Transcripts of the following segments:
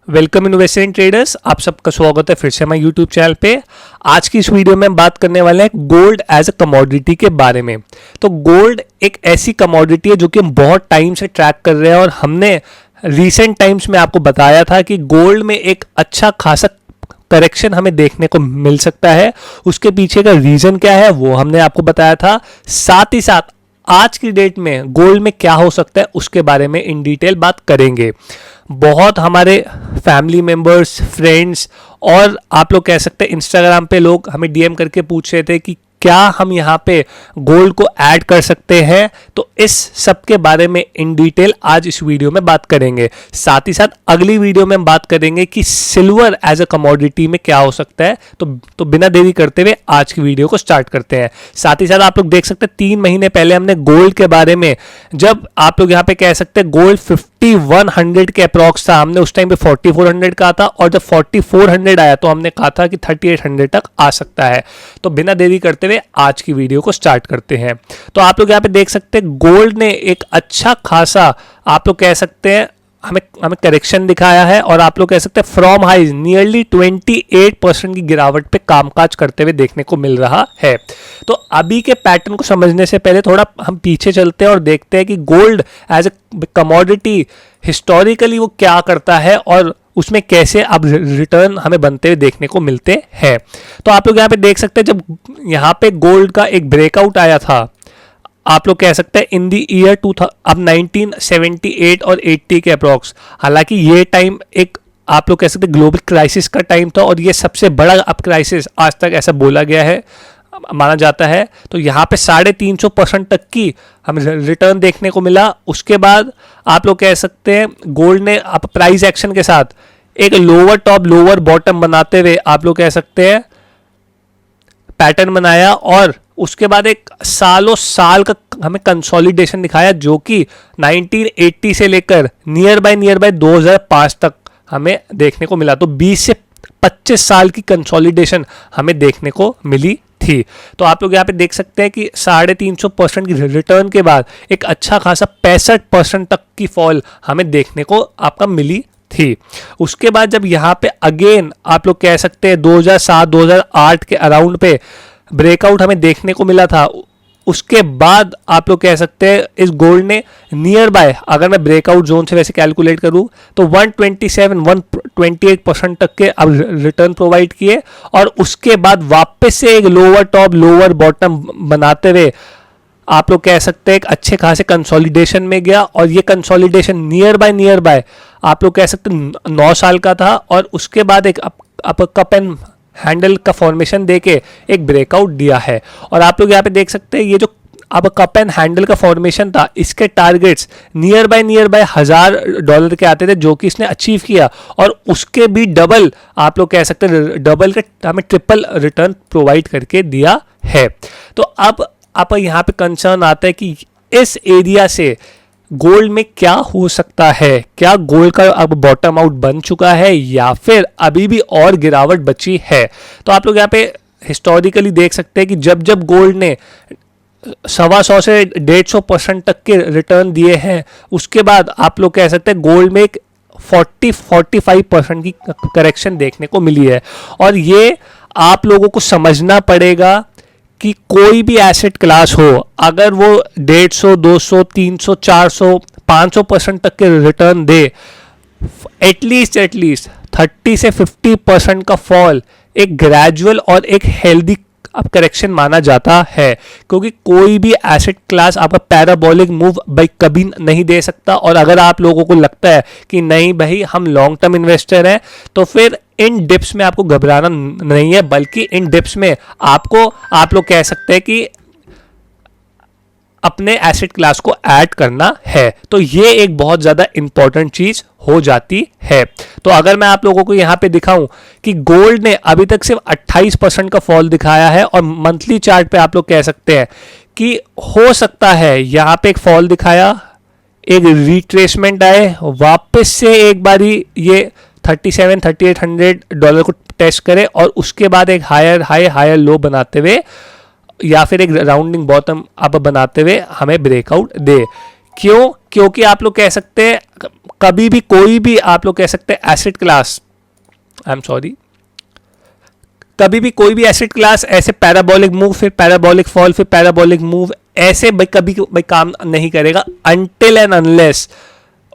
Welcome investment traders, आप सबका स्वागत है फिर से हमारे यूट्यूब चैनल पे। आज की इस वीडियो में हम बात करने वाले हैं गोल्ड एज अ कमोडिटी के बारे में। तो गोल्ड एक ऐसी कमोडिटी है जो कि हम बहुत टाइम से ट्रैक कर रहे हैं और हमने रिसेंट टाइम्स में आपको बताया था कि गोल्ड में एक अच्छा खासा करेक्शन हमें देखने को मिल सकता है। उसके पीछे का रीजन क्या है वो हमने आपको बताया था। साथ ही साथ आज की डेट में गोल्ड में क्या हो सकता है उसके बारे में इन डिटेल बात करेंगे। बहुत हमारे फैमिली मेंबर्स, फ्रेंड्स और आप लोग कह सकते हैं इंस्टाग्राम पे लोग हमें डीएम करके पूछ रहे थे कि क्या हम यहाँ पे गोल्ड को ऐड कर सकते हैं। तो इस सब के बारे में इन डिटेल आज इस वीडियो में बात करेंगे। साथ ही साथ अगली वीडियो में हम बात करेंगे कि सिल्वर एज अ कमोडिटी में क्या हो सकता है। तो बिना देरी करते हुए आज की वीडियो को स्टार्ट करते हैं। साथ ही साथ आप लोग देख सकते हैं 3 महीने पहले हमने गोल्ड के बारे में, जब आप लोग यहाँ पे कह सकते हैं गोल्ड 5100 के अप्रॉक्स था, हमने उस टाइम पे 4400 कहा था और जब 4400 आया तो हमने कहा था कि 3800 तक आ सकता है। तो बिना देरी करते हुए आज की वीडियो को स्टार्ट करते हैं। तो आप लोग यहाँ पे देख सकते हैं गोल्ड ने एक अच्छा खासा, आप लोग कह सकते हैं हमें करेक्शन दिखाया है और आप लोग कह सकते हैं फ्रॉम हाइज नियरली 28% की गिरावट पे कामकाज करते हुए देखने को मिल रहा है। तो अभी के पैटर्न को समझने से पहले थोड़ा हम पीछे चलते हैं और देखते हैं कि gold as a commodity historically वो क्या करता है और उसमें कैसे अब रिटर्न हमें बनते हुए देखने को मिलते हैं। तो आप लोग यहाँ पे देख सकते हैं जब यहाँ पे गोल्ड का एक ब्रेकआउट आया था, आप लोग कह सकते हैं इन दी ईयर 2000, अब 1978 और 80 के अप्रॉक्स। हालांकि ये टाइम एक आप लोग कह सकते हैं ग्लोबल क्राइसिस का टाइम था और ये सबसे बड़ा अब क्राइसिस आज तक ऐसा बोला गया है, माना जाता है। तो यहाँ पे 350% तक की हमें रिटर्न देखने को मिला। उसके बाद आप लोग कह सकते हैं गोल्ड ने अब प्राइस एक्शन के साथ एक लोअर टॉप लोअर बॉटम बनाते हुए आप लोग कह सकते हैं पैटर्न बनाया और उसके बाद एक सालों साल का हमें कंसोलिडेशन दिखाया जो कि 1980 से लेकर नियर बाय 2005 तक हमें देखने को मिला। तो 20 से 25 साल की कंसोलिडेशन हमें देखने को मिली थी। तो आप लोग यहाँ पे देख सकते हैं कि 350% की रिटर्न के बाद एक अच्छा खासा 65% तक की फॉल हमें देखने को आपका मिली थी। उसके बाद जब यहाँ पे अगेन आप लोग कह सकते हैं 2007-2008 के अराउंड पे ब्रेकआउट हमें देखने को मिला था, उसके बाद आप लोग कह सकते हैं इस गोल्ड ने नियर बाय, अगर मैं ब्रेकआउट जोन से वैसे कैलकुलेट करूं तो 128% तक के अब रिटर्न प्रोवाइड किए और उसके बाद वापस से एक लोअर टॉप लोअर बॉटम बनाते हुए आप लोग कह सकते हैं एक अच्छे खासे कंसोलिडेशन में गया और ये कंसोलिडेशन नियर बाय आप लोग कह सकते हैं 9 साल का था और उसके बाद एक कप एंड हैंडल का फॉर्मेशन देके एक ब्रेकआउट दिया है। और आप लोग यहाँ पे देख सकते हैं ये जो अब कप एंड हैंडल का फॉर्मेशन था, इसके टारगेट्स नियर बाय $1000 के आते थे जो कि इसने अचीव किया और उसके भी डबल, आप लोग कह सकते हैं डबल के हमें ट्रिपल रिटर्न प्रोवाइड करके दिया है। तो अब आप यहाँ पे कंसर्न आता है कि इस एरिया से गोल्ड में क्या हो सकता है। क्या गोल्ड का अब बॉटम आउट बन चुका है या फिर अभी भी और गिरावट बची है। तो आप लोग यहाँ पे हिस्टोरिकली देख सकते हैं कि जब जब गोल्ड ने 125 से 150% तक के रिटर्न दिए हैं उसके बाद आप लोग कह सकते हैं गोल्ड में एक 40-45% की करेक्शन देखने को मिली है। और ये आप लोगों को समझना पड़ेगा कि कोई भी एसेट क्लास हो, अगर वो 150, 200, 300, 400, 500% तक के रिटर्न दे, एटलीस्ट 30 से 50% का फॉल एक ग्रेजुअल और एक हेल्दी अब करेक्शन माना जाता है, क्योंकि कोई भी एसेट क्लास आपका पैराबोलिक मूव भाई कभी नहीं दे सकता। और अगर आप लोगों को लगता है कि नहीं भाई हम लॉन्ग टर्म इन्वेस्टर हैं तो फिर इन डिप्स में आपको घबराना नहीं है, बल्कि इन डिप्स में आपको आप लोग कह सकते हैं कि अपने एसेट क्लास को ऐड करना है। तो ये एक बहुत ज़्यादा इंपॉर्टेंट चीज़ हो जाती है। तो अगर मैं आप लोगों को यहाँ पे दिखाऊं कि गोल्ड ने अभी तक सिर्फ 28% का फॉल दिखाया है और मंथली चार्ट पे आप लोग कह सकते हैं कि हो सकता है यहाँ पे एक फॉल दिखाया, एक रिट्रेसमेंट आए, वापस से एक बारी ये 37-3800 को टेस्ट करे और उसके बाद एक हायर लो बनाते हुए या फिर एक राउंडिंग बॉटम अब बनाते हुए हमें ब्रेकआउट दे। क्यों? क्योंकि आप लोग कह सकते हैं कभी भी कोई भी आप लोग कह सकते हैं asset class, I am sorry, कभी भी कोई भी एसेट क्लास ऐसे पैराबोलिक मूव फिर पैराबोलिक फॉल फिर पैराबोलिक मूव ऐसे भाई कभी भाई काम नहीं करेगा अनटिल एंड अनलेस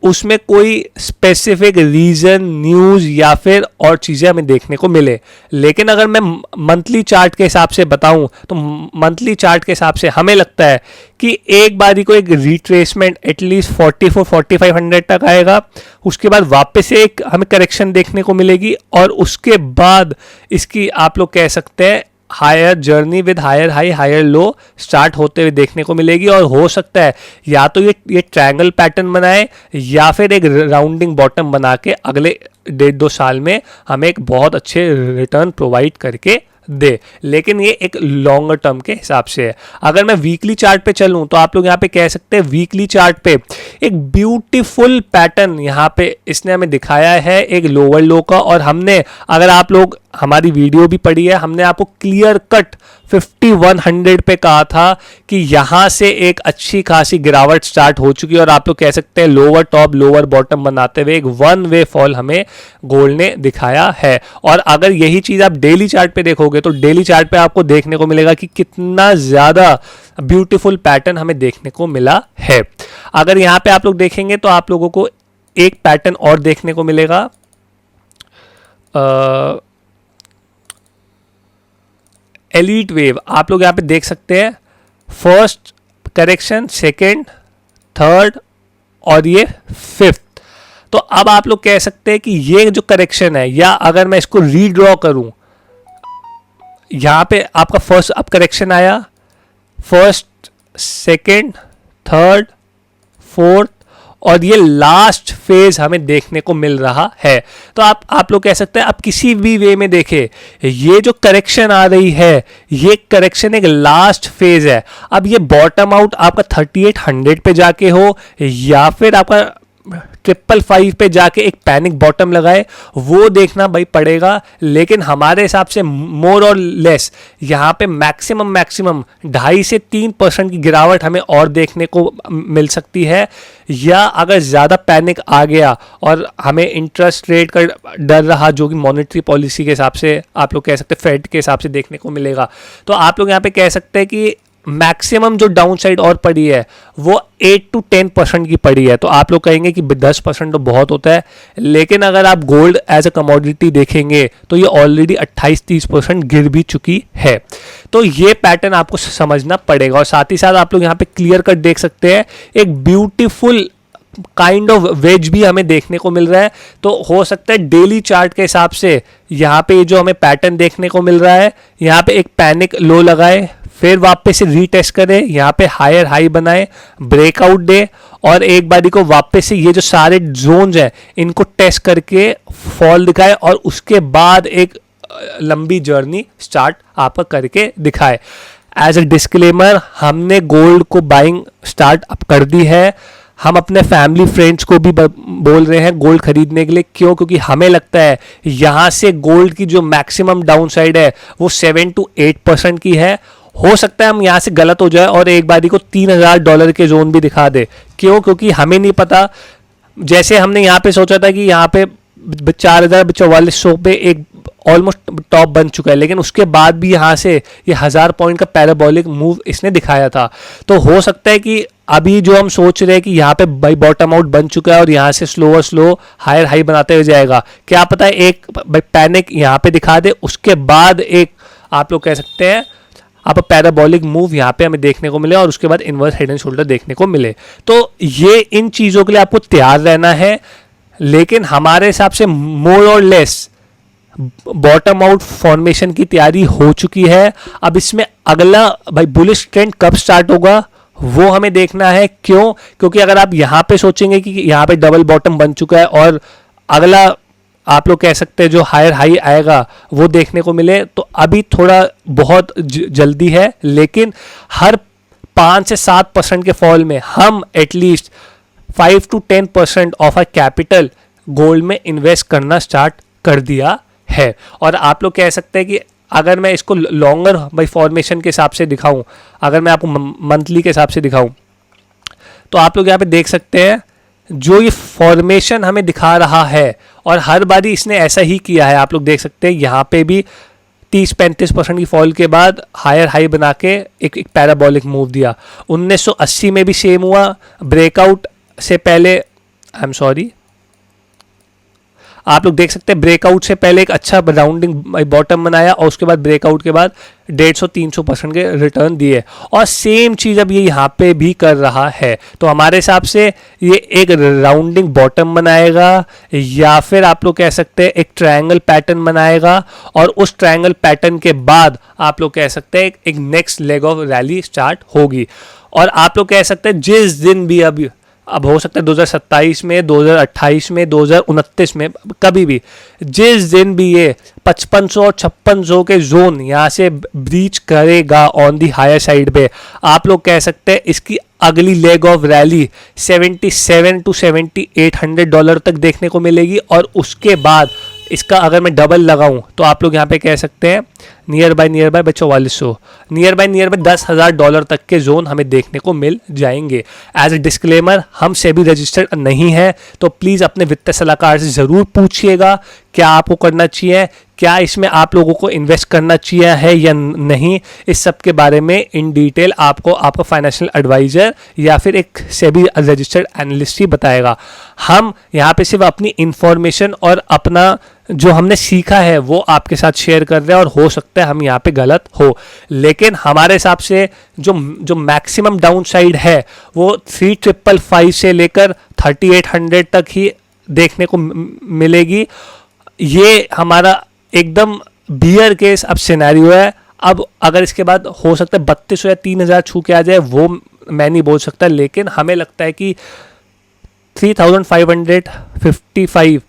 उसमें कोई स्पेसिफिक रीजन न्यूज या फिर और चीजें हमें देखने को मिले। लेकिन अगर मैं मंथली चार्ट के हिसाब से बताऊं तो मंथली चार्ट के हिसाब से हमें लगता है कि एक बारी को एक रिट्रेसमेंट एटलीस्ट 44-4500 तक आएगा, उसके बाद वापस से एक हमें करेक्शन देखने को मिलेगी और उसके बाद इसकी आप लोग कह सकते हैं higher journey with higher high higher low start होते हुए देखने को मिलेगी। और हो सकता है या तो ये ट्रायंगल पैटर्न बनाए या फिर एक राउंडिंग बॉटम बना के अगले 1.5-2 साल में हमें एक बहुत अच्छे रिटर्न प्रोवाइड करके दे। लेकिन ये एक लॉन्गर टर्म के हिसाब से है। अगर मैं वीकली चार्ट पे चलूं तो आप लोग यहाँ पे कह सकते हैं वीकली चार्ट पे एक ब्यूटीफुल पैटर्न यहाँ पे इसने हमें दिखाया है एक लोअर लो का। और हमने अगर आप लोग हमारी वीडियो भी पढ़ी है, हमने आपको क्लियर कट 5100 पे कहा था कि यहां से एक अच्छी खासी गिरावट स्टार्ट हो चुकी है और आप लोग कह सकते हैं लोअर टॉप लोअर बॉटम बनाते हुए एक वन वे फॉल हमें गोल्ड ने दिखाया है। और अगर यही चीज आप डेली चार्ट पे देखोगे तो डेली चार्ट पे आपको देखने को मिलेगा कि कितना ज्यादा ब्यूटीफुल पैटर्न हमें देखने को मिला है। अगर यहां पे आप लोग देखेंगे तो आप लोगों को एक पैटर्न और देखने को मिलेगा, एलीट वेव आप लोग यहाँ पे देख सकते हैं, फर्स्ट करेक्शन, सेकेंड, थर्ड और ये फिफ्थ। तो अब आप लोग कह सकते हैं कि ये जो करेक्शन है, या अगर मैं इसको रीड्रॉ करूं, यहां पे आपका फर्स्ट अब करेक्शन आया, फर्स्ट, सेकेंड, थर्ड, फोर्थ और ये लास्ट फेज हमें देखने को मिल रहा है। तो आप लोग कह सकते हैं आप किसी भी वे में देखें, ये जो करेक्शन आ रही है ये करेक्शन एक लास्ट फेज है। अब ये बॉटम आउट आपका 3800 पे जाके हो या फिर आपका 555 पे जाके एक पैनिक बॉटम लगाए, वो देखना भाई पड़ेगा। लेकिन हमारे हिसाब से मोर और लेस यहाँ पे मैक्सिमम 2.5 से 3% की गिरावट हमें और देखने को मिल सकती है। या अगर ज़्यादा पैनिक आ गया और हमें इंटरेस्ट रेट का डर रहा, जो कि मॉनेटरी पॉलिसी के हिसाब से आप लोग कह सकते हैं फेड के हिसाब से देखने को मिलेगा, तो आप लोग यहाँ पे कह सकते हैं कि मैक्सिमम जो डाउन साइड और पड़ी है वो 8 to 10% की पड़ी है। तो आप लोग कहेंगे कि 10% तो बहुत होता है, लेकिन अगर आप गोल्ड एज अ कमोडिटी देखेंगे तो ये ऑलरेडी 28-30% गिर भी चुकी है। तो ये पैटर्न आपको समझना पड़ेगा। और साथ ही साथ आप लोग यहाँ पे क्लियर कट देख सकते हैं एक ब्यूटीफुल काइंड ऑफ वेज भी हमें देखने को मिल रहा है। तो हो सकता है डेली चार्ट के हिसाब से यहाँ पे जो हमें पैटर्न देखने को मिल रहा है, यहाँ पे एक पैनिक लो लगाए, फिर वापस से रीटेस्ट करें, यहाँ पे हायर हाई बनाए, ब्रेकआउट दे और एक बारी को वापस से ये जो सारे जोन्स हैं इनको टेस्ट करके फॉल दिखाए और उसके बाद एक लंबी जर्नी स्टार्ट आपका करके दिखाए। एज अ डिस्क्लेमर, हमने गोल्ड को बाइंग स्टार्ट अप कर दी है। हम अपने फैमिली फ्रेंड्स को भी बोल रहे हैं गोल्ड खरीदने के लिए। क्यों? क्योंकि हमें लगता है यहाँ से गोल्ड की जो मैक्सिमम डाउन साइड है वो 7 to 8% की है। हो सकता है हम यहाँ से गलत हो जाए और एक बारी को $3000 के जोन भी दिखा दे। क्यों? क्योंकि हमें नहीं पता। जैसे हमने यहाँ पे सोचा था कि यहाँ पे 4400 पे एक ऑलमोस्ट टॉप बन चुका है, लेकिन उसके बाद भी यहाँ से ये 1000 पॉइंट का पैराबोलिक मूव इसने दिखाया था। तो हो सकता है कि अभी जो हम सोच रहे हैं कि यहाँ पे बाई बॉटम आउट बन चुका है और यहाँ से स्लो हायर हाई बनाते हुए जाएगा, क्या पता है एक पैनिक यहाँ पे दिखा दे, उसके बाद एक आप लोग कह सकते हैं आप पैराबोलिक मूव यहाँ पे हमें देखने को मिले और उसके बाद इनवर्स हेड एंड शोल्डर देखने को मिले। तो ये इन चीज़ों के लिए आपको तैयार रहना है। लेकिन हमारे हिसाब से मोर और लेस बॉटम आउट फॉर्मेशन की तैयारी हो चुकी है। अब इसमें अगला भाई बुलिश ट्रेंड कब स्टार्ट होगा वो हमें देखना है। क्यों? क्योंकि अगर आप यहाँ पे सोचेंगे कि यहाँ पे डबल बॉटम बन चुका है और अगला आप लोग कह सकते हैं जो हायर हाई आएगा वो देखने को मिले, तो अभी थोड़ा बहुत जल्दी है। लेकिन हर 5 से 7% के फॉल में हम at least 5 to 10% of a capital gold में इन्वेस्ट करना स्टार्ट कर दिया है। और आप लोग कह सकते हैं कि अगर मैं इसको लॉन्गर बाई फॉर्मेशन के हिसाब से दिखाऊं, अगर मैं आपको मंथली के हिसाब से दिखाऊं, तो आप लोग यहाँ पे देख सकते हैं जो ये फॉर्मेशन हमें दिखा रहा है, और हर बारी इसने ऐसा ही किया है। आप लोग देख सकते हैं यहाँ पे भी 30-35% की फॉल के बाद हायर हाई बना के एक पैराबोलिक मूव दिया। 1980 में भी सेम हुआ, ब्रेकआउट से पहले, आई एम सॉरी, आप लोग देख सकते हैं ब्रेकआउट से पहले एक अच्छा राउंडिंग बॉटम बनाया और उसके बाद ब्रेकआउट के बाद 150-300% के रिटर्न दिए, और सेम चीज़ अब ये यहाँ पे भी कर रहा है। तो हमारे हिसाब से ये एक राउंडिंग बॉटम बनाएगा, या फिर आप लोग कह सकते हैं एक ट्रायंगल पैटर्न बनाएगा, और उस ट्रायंगल पैटर्न के बाद आप लोग कह सकते हैं एक next leg of rally start होगी। और आप लोग कह सकते हैं जिस दिन भी अब हो सकता है 2027 में, 2028 में, 2029 में, कभी भी जिस दिन भी ये 5500 और 5600 के जोन यहाँ से ब्रीच करेगा ऑन दी हायर साइड पे, आप लोग कह सकते हैं इसकी अगली लेग ऑफ रैली $77 to $7800 तक देखने को मिलेगी। और उसके बाद इसका अगर मैं डबल लगाऊं तो आप लोग यहाँ पे कह सकते हैं नियर बाय 4400, नियर बाय $10,000 तक के जोन हमें देखने को मिल जाएंगे। एज ए डिस्क्लेमर, हम सेबी रजिस्टर्ड नहीं है, तो प्लीज़ अपने वित्तीय सलाहकार से ज़रूर पूछिएगा क्या आपको करना चाहिए, क्या इसमें आप लोगों को इन्वेस्ट करना चाहिए है या नहीं। इस सब के बारे में इन डिटेल आपको आपका फाइनेंशियल एडवाइज़र या फिर एक सेबी रजिस्टर्ड एनालिस्ट ही बताएगा। हम यहाँ पे सिर्फ अपनी इंफॉर्मेशन और अपना जो हमने सीखा है वो आपके साथ शेयर कर रहे हैं, और हो सकता है हम यहाँ पे गलत हो, लेकिन हमारे हिसाब से जो मैक्सिमम डाउन साइड है वो 3555 से लेकर 3800 तक ही देखने को मिलेगी। ये हमारा एकदम बियर केस अब सिनेरियो है। अब अगर इसके बाद हो सकता है 3200 या 3000 छू के आ जाए, वो मैं नहीं बोल सकता, लेकिन हमें लगता है कि 3555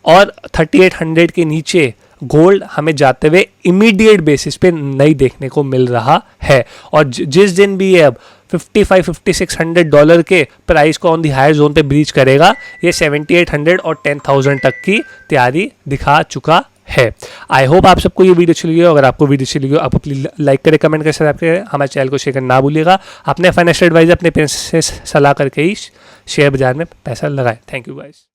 और 3800 के नीचे गोल्ड हमें जाते हुए इमीडिएट बेसिस पे नहीं देखने को मिल रहा है। और जिस दिन भी ये अब $5500-5600 के प्राइस को ऑन दी हायर जोन पे ब्रीच करेगा, ये 7800 और 10,000 तक की तैयारी दिखा चुका है। आई होप आप सबको ये वीडियो अच्छी लगी हो। अगर आपको वीडियो अच्छी लगी हो, आप प्लीज लाइक करें, कमेंट करें, सब्सक्राइब करें, हमारे चैनल को शेयर करना ना भूलिएगा। अपने फाइनेंशियल एडवाइजर अपने पेरेंट्स से सलाह करके ही शेयर बाजार में पैसा लगाएं। Thank you guys.